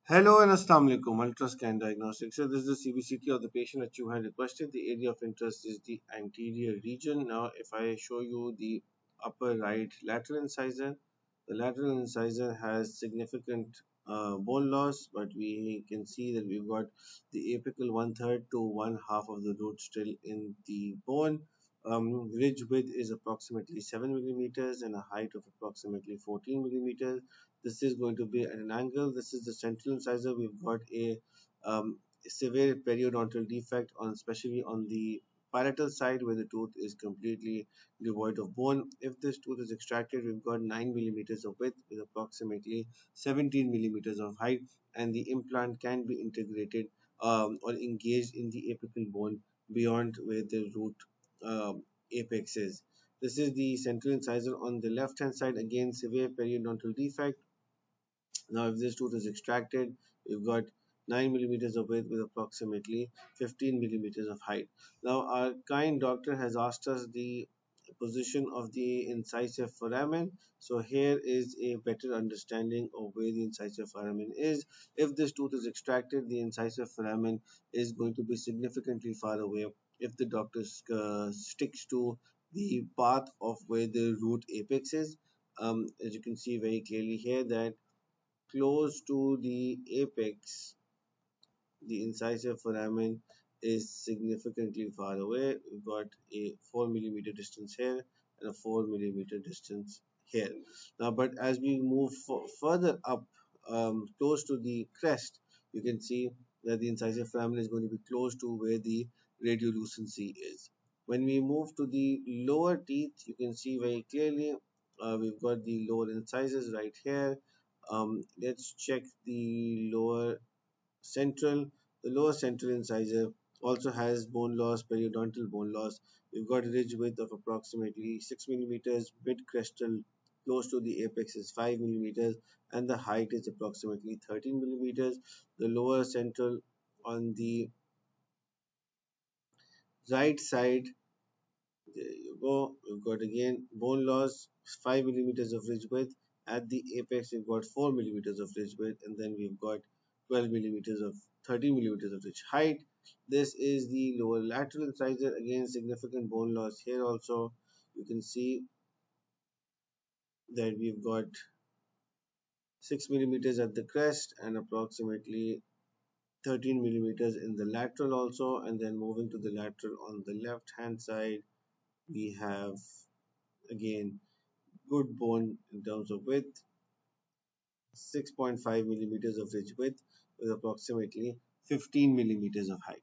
Hello and Assalamu alaikum. Ultrascan Diagnostics. So this is the CBCT of the patient that you had requested. The area of interest is the anterior region. Now, if I show you the upper right lateral incisor, the lateral incisor has significant bone loss, but we can see that we've got the apical one-third to one-half of the root still in the bone. Ridge width is approximately 7 millimeters and a height of approximately 14 millimeters. This is going to be at an angle. This is the central incisor. We've got a severe periodontal defect on, especially on the parietal side where the tooth is completely devoid of bone. If this tooth is extracted, we've got 9 millimeters of width with approximately 17 millimeters of height, and the implant can be integrated or engaged in the apical bone beyond where the root apex is. This is the central incisor on the left hand side. Again, severe periodontal defect. Now, if this tooth is extracted, we've got 9 millimeters of width with approximately 15 millimeters of height. Now, our kind doctor has asked us the position of the incisive foramen. So here is a better understanding of where the incisive foramen is. If this tooth is extracted, the incisive foramen is going to be significantly far away if the doctor sticks to the path of where the root apex is. As you can see very clearly here that close to the apex, the incisive foramen is significantly far away. We've got a 4 millimeter distance here and a 4 millimeter distance here. Now, but as we move further up, close to the crest, you can see that the incisive foramen is going to be close to where the radiolucency is. When we move to the lower teeth, you can see very clearly we've got the lower incisors right here. Let's check the lower central. The lower central incisor also has bone loss, periodontal bone loss. We've got a ridge width of approximately 6 millimeters, mid crestal close to the apex is 5 millimeters, and the height is approximately 13 millimeters. The lower central on the right side, there you go. We've got again bone loss, 5 millimeters of ridge width. At the apex, we've got 4 millimeters of ridge width, and then we've got 12 millimeters of 13 millimeters of ridge height. This is the lower lateral incisor. Again, significant bone loss here also. You can see that we've got 6 millimeters at the crest and approximately 13 millimeters in the lateral also. And then moving to the lateral on the left hand side, we have again good bone in terms of width, 6.5 millimeters of ridge width with approximately 15 millimeters of height.